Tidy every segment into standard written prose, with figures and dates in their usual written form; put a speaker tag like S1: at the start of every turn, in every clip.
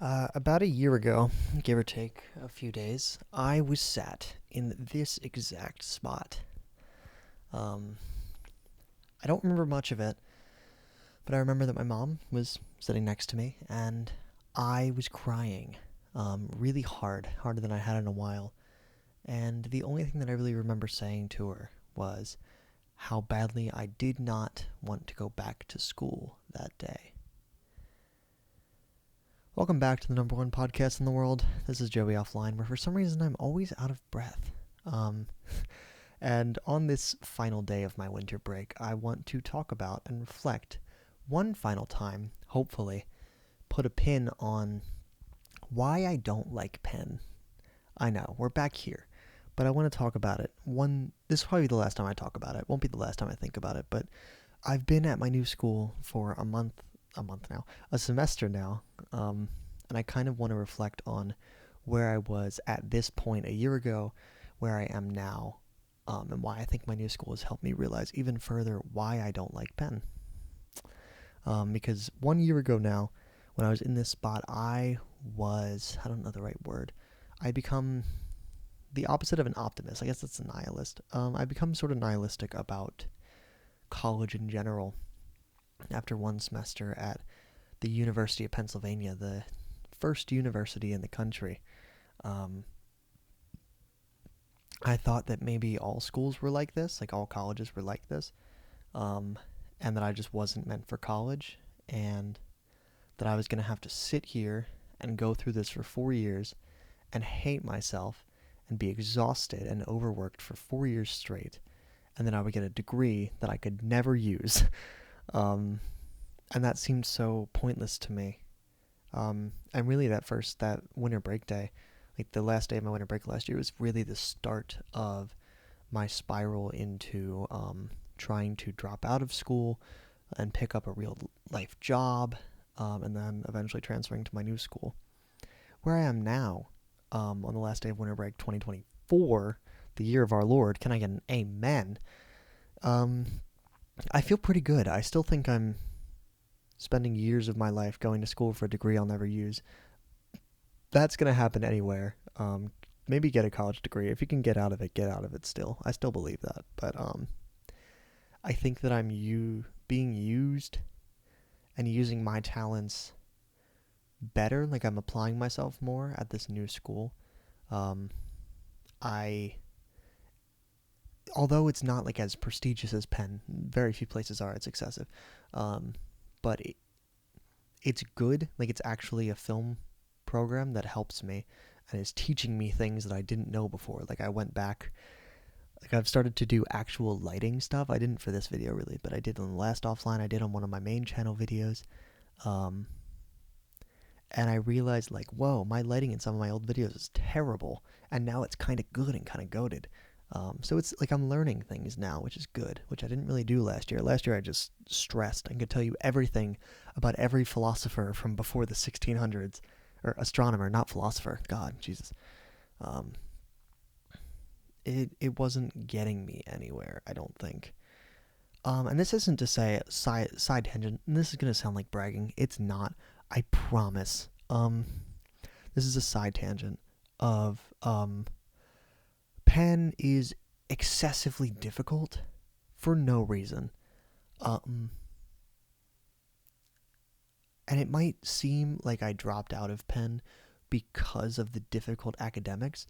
S1: About a year ago, give or take a few days, I was sat in this exact spot. Um, I don't remember much of it, but I remember that my mom was sitting next to me, and I was crying really hard, harder than I had in a while. And the only thing that I really remember saying to her was how badly I did not want to go back to school that day. Welcome back to the number one podcast in the world. This is Joey Offline, where for some reason I'm always out of breath. Um, and on this final day of my winter break, I want to talk about and reflect one final time, hopefully, put a pin on why I don't like Penn. I know, we're back here, but I want to talk about it. This will probably be the last time I talk about it. Won't be the last time I think about it, but I've been at my new school for a semester now, and I kind of want to reflect on where I was at this point a year ago, where I am now, and why I think my new school has helped me realize even further why I don't like Penn. Because 1 year ago now, when I was in this spot, I don't know the right word, I become the opposite of an optimist. I guess that's a nihilist. I become sort of nihilistic about college in general after one semester at the University of Pennsylvania, the first university in the country. Um, I thought that maybe all schools were like this, like all colleges were like this, um, and that I just wasn't meant for college, and that I was going to have to sit here and go through this for 4 years and hate myself and be exhausted and overworked for 4 years straight, and then I would get a degree that I could never use. Um, and that seemed so pointless to me. And really, that winter break day, like the last day of my winter break last year, was really the start of my spiral into trying to drop out of school and pick up a real life job, and then eventually transferring to my new school. Where I am now, on the last day of winter break 2024, the year of our Lord, can I get an amen? Um, I feel pretty good. I still think I'm spending years of my life going to school for a degree I'll never use. That's going to happen anywhere. Maybe get a college degree. If you can get out of it, get out of it still. I still believe that. But I think that being used and using my talents better, like I'm applying myself more at this new school. Um, I Although it's not like as prestigious as Penn, very few places are. It's excessive, but it's good. Like it's actually a film program that helps me and is teaching me things that I didn't know before. Like I went back, like I've started to do actual lighting stuff. I didn't for this video really, but I did on the last offline. I did on one of my main channel videos, um, and I realized like, whoa, my lighting in some of my old videos is terrible, and now it's kind of good and kind of goated. So it's like I'm learning things now, which is good, which I didn't really do last year. Last year I just stressed and could tell you everything about every philosopher from before the 1600s, or astronomer, not philosopher. God, Jesus. Um, it wasn't getting me anywhere, I don't think. And this isn't to say side tangent. And this is gonna sound like bragging. It's not. I promise. This is a side tangent of Penn is excessively difficult for no reason. Um, and it might seem like I dropped out of Penn because of the difficult academics.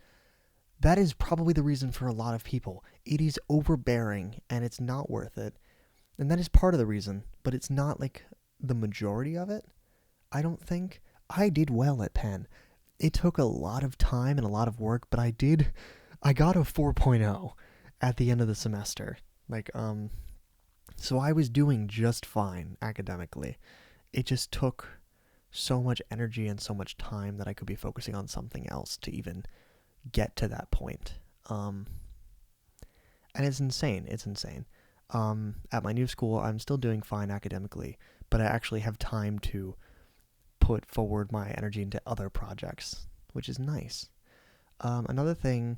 S1: That is probably the reason for a lot of people. It is overbearing and it's not worth it. And that is part of the reason, but it's not like the majority of it, I don't think. I did well at Penn. It took a lot of time and a lot of work, but I got a 4.0 at the end of the semester. So I was doing just fine academically. It just took so much energy and so much time that I could be focusing on something else to even get to that point. And it's insane. It's insane. At my new school, I'm still doing fine academically, but I actually have time to put forward my energy into other projects, which is nice. Another thing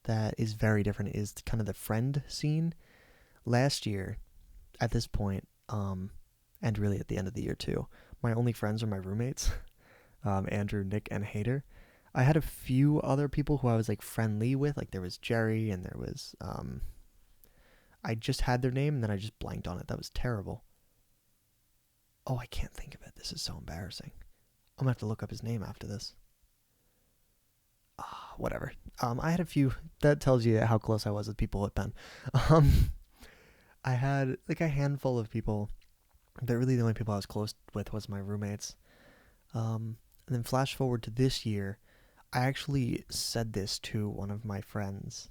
S1: that is very different is kind of the friend scene. Last year, at this point, and really at the end of the year too, my only friends are my roommates. Andrew, Nick, and Hater. I had a few other people who I was like friendly with. Like there was Jerry and there was I just had their name and then I just blanked on it. That was terrible. Oh, I can't think of it. This is so embarrassing. I'm gonna have to look up his name after this. Whatever. I had a few. That tells you how close I was with people at Penn. Um, I had like a handful of people. But really, the only people I was close with was my roommates. And then flash forward to this year, I actually said this to one of my friends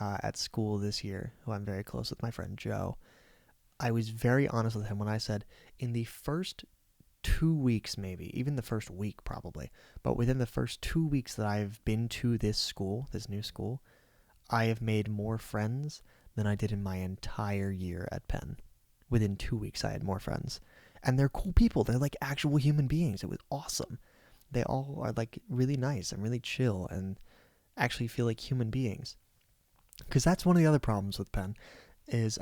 S1: at school this year, who I'm very close with, my friend Joe. I was very honest with him when I said, in the first 2 weeks, maybe, even the first week probably, but within the first 2 weeks that I've been to this school, this new school, I have made more friends than I did in my entire year at Penn. Within 2 weeks, I had more friends. And they're cool people. They're like actual human beings. It was awesome. They all are like really nice and really chill and actually feel like human beings. Because that's one of the other problems with Penn is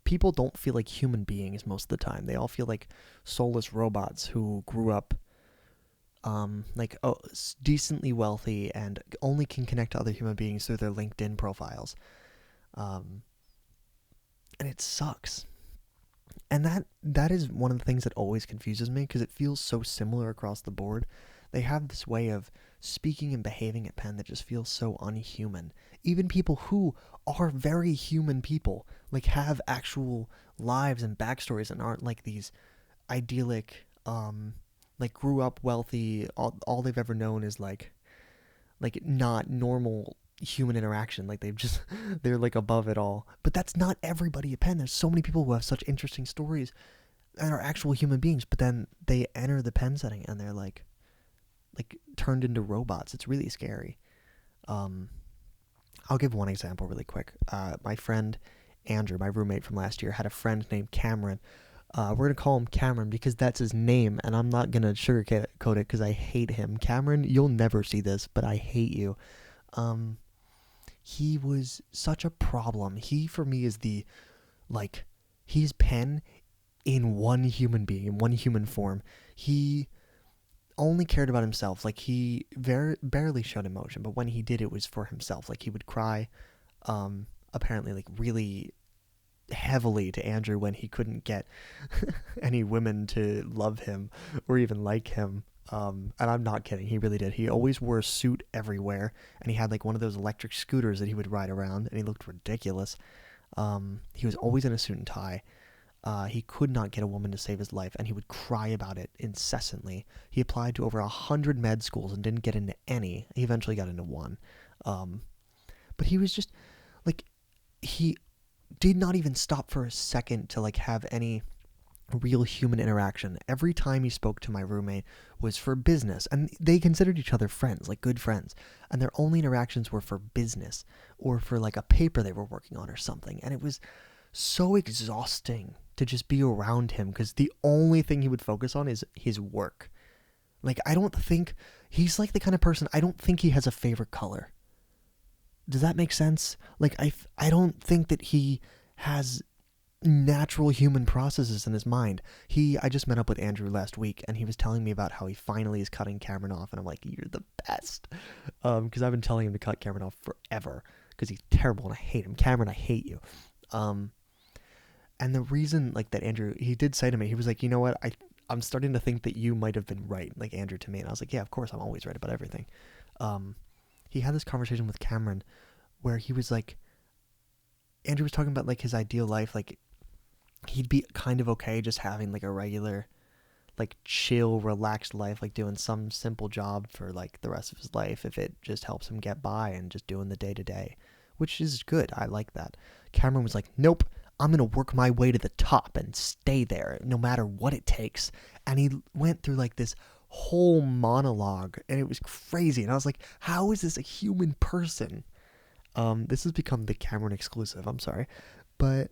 S1: people don't feel like human beings most of the time. They all feel like soulless robots who grew up decently wealthy and only can connect to other human beings through their LinkedIn profiles. And it sucks. And that is one of the things that always confuses me because it feels so similar across the board. They have this way of speaking and behaving at Penn that just feels so unhuman. Even people who are very human people, like have actual lives and backstories and aren't like these idyllic, like grew up wealthy, all they've ever known is like not normal human interaction. Like they're like above it all. But that's not everybody at Penn. There's so many people who have such interesting stories and are actual human beings, but then they enter the Penn setting and they're like turned into robots. It's really scary. I'll give one example really quick. My friend Andrew, my roommate from last year, had a friend named Cameron. We're going to call him Cameron because that's his name, and I'm not going to sugarcoat it because I hate him. Cameron, you'll never see this, but I hate you. He was such a problem. He, for me, is he's Penn in one human being, in one human form. He only cared about himself. Like, he barely showed emotion, but when he did, it was for himself. Like, he would cry, apparently, like, really heavily to Andrew when he couldn't get any women to love him or even like him. And I'm not kidding. He really did. He always wore a suit everywhere, and he had, like, one of those electric scooters that he would ride around, and he looked ridiculous. He was always in a suit and tie. He could not get a woman to save his life, and he would cry about it incessantly. He applied to over 100 med schools and didn't get into any. He eventually got into one. But he was just, like, he did not even stop for a second to, like, have any real human interaction. Every time he spoke to my roommate was for business, and they considered each other friends, like good friends, and their only interactions were for business or for, like, a paper they were working on or something. And it was so exhausting to just be around him because the only thing he would focus on is his work. Like, I don't think he's like the kind of person, I don't think he has a favorite color. Does that make sense? Like, I don't think that he has natural human processes in his mind. I just met up with Andrew last week, and he was telling me about how he finally is cutting Cameron off, and I'm like, you're the best. Because I've been telling him to cut Cameron off forever because he's terrible and I hate him. Cameron, I hate you. And the reason, like, that Andrew, he did say to me, he was like, you know what, I'm starting to think that you might have been right, like Andrew to me. And I was like, yeah, of course, I'm always right about everything. He had this conversation with Cameron where he was like, Andrew was talking about, like, his ideal life. Like, he'd be kind of okay just having, like, a regular, like, chill, relaxed life, like doing some simple job for, like, the rest of his life if it just helps him get by and just doing the day-to-day, which is good. I like that. Cameron was like, nope, I'm going to work my way to the top and stay there no matter what it takes. And he went through, like, this whole monologue, and it was crazy. And I was like, how is this a human person? This has become the Cameron exclusive, I'm sorry. But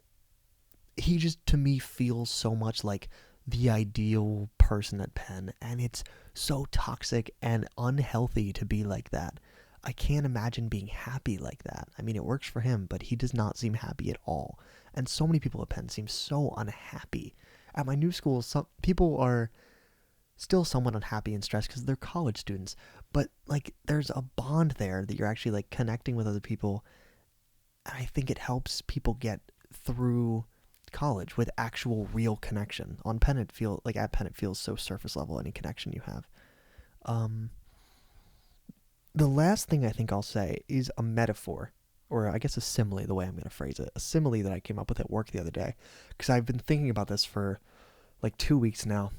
S1: he just, to me, feels so much like the ideal person at Penn. And it's so toxic and unhealthy to be like that. I can't imagine being happy like that. I mean, it works for him, but he does not seem happy at all. And so many people at Penn seem so unhappy. At my new school, some people are still somewhat unhappy and stressed because they're college students. But like, there's a bond there that you're actually like connecting with other people. And I think it helps people get through college with actual real connection. On Penn, at Penn it feels so surface level, any connection you have. Um, the last thing I think I'll say is a metaphor, or I guess a simile, the way I'm going to phrase it. A simile that I came up with at work the other day, because I've been thinking about this for like 2 weeks now.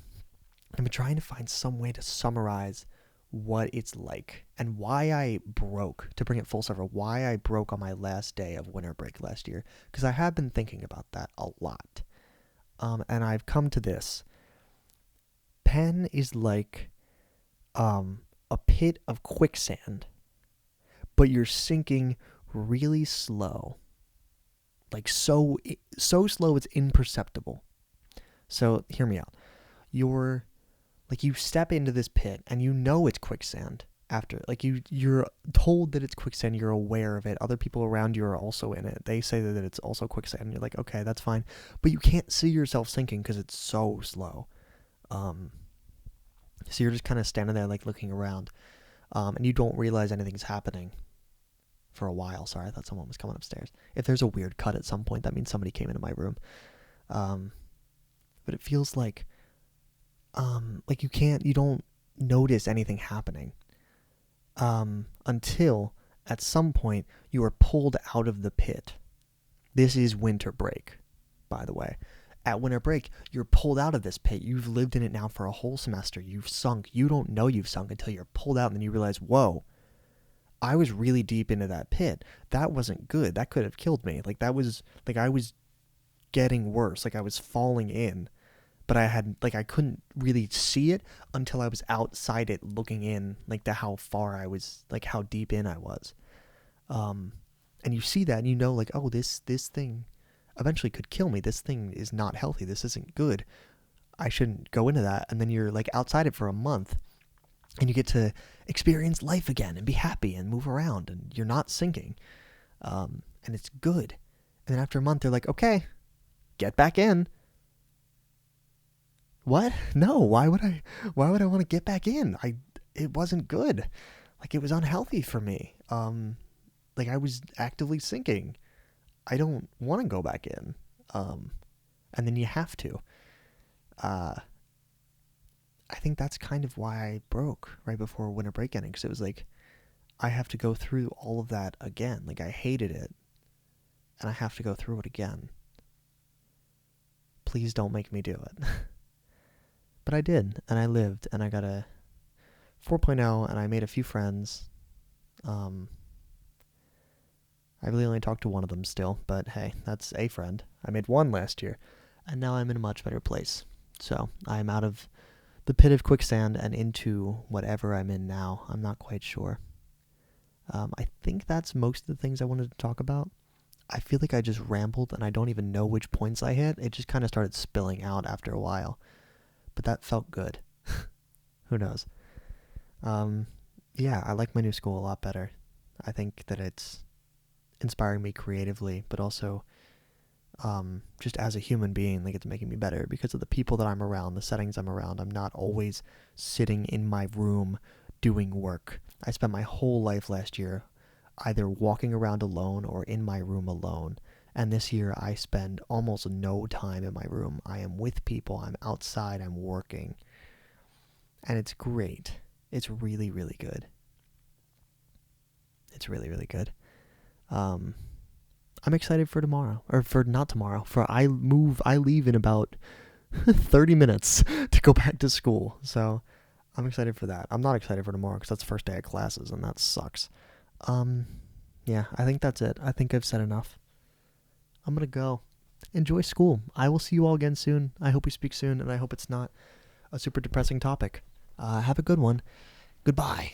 S1: I've been trying to find some way to summarize what it's like and why I broke, to bring it full circle, why I broke on my last day of winter break last year, because I have been thinking about that a lot. And I've come to this. Penn is like a pit of quicksand, but you're sinking really slow. Like so slow it's imperceptible. So hear me out. You step into this pit and you know it's quicksand after. Like you're told that it's quicksand, you're aware of it. Other people around you are also in it. They say that it's also quicksand. And you're like, okay, that's fine. But you can't see yourself sinking because it's so slow. So you're just kind of standing there like looking around. And you don't realize anything's happening for a while. Sorry, I thought someone was coming upstairs. If there's a weird cut at some point, that means somebody came into my room. But it feels like you don't notice anything happening until at some point you are pulled out of the pit. This is winter break, by the way. At winter break, you're pulled out of this pit. You've lived in it now for a whole semester. You've sunk. You don't know you've sunk until you're pulled out, and then you realize, whoa, I was really deep into that pit. That wasn't good. That could have killed me. Like, I was getting worse. Like, I was falling in. But I couldn't really see it until I was outside it looking in, like, to how far I was, like, how deep in I was. And you see that, and you know, like, oh, this thing eventually could kill me. This thing is not healthy. This isn't good. I shouldn't go into that. And then you're, like, outside it for a month, and you get to experience life again and be happy and move around, and you're not sinking. And it's good. And then after a month, they're like, okay, get back in. What? No, why would I want to get back in? It wasn't good. Like, it was unhealthy for me. Like, I was actively sinking. I don't want to go back in. And then you have to. I think that's kind of why I broke right before winter break ending, because it was like, I have to go through all of that again. Like, I hated it, and I have to go through it again. Please don't make me do it. But I did, and I lived, and I got a 4.0, and I made a few friends. I really only talked to one of them still, but hey, that's a friend. I made one last year, and now I'm in a much better place. So I'm out of the pit of quicksand and into whatever I'm in now. I'm not quite sure. I think that's most of the things I wanted to talk about. I feel like I just rambled, and I don't even know which points I hit. It just kind of started spilling out after a while. But that felt good. Who knows? Yeah, I like my new school a lot better. I think that it's inspiring me creatively, but also just as a human being, like, it's making me better because of the people that I'm around, the settings I'm around. I'm not always sitting in my room doing work. I spent my whole life last year either walking around alone or in my room alone. And this year I spend almost no time in my room. I am with people, I'm outside, I'm working. And it's great. It's really, really good. It's really, really good. I'm excited for tomorrow. Or for not tomorrow. I leave in about 30 minutes to go back to school. So I'm excited for that. I'm not excited for tomorrow because that's the first day of classes and that sucks. Yeah, I think that's it. I think I've said enough. I'm going to go. Enjoy school. I will see you all again soon. I hope we speak soon, and I hope it's not a super depressing topic. Have a good one. Goodbye.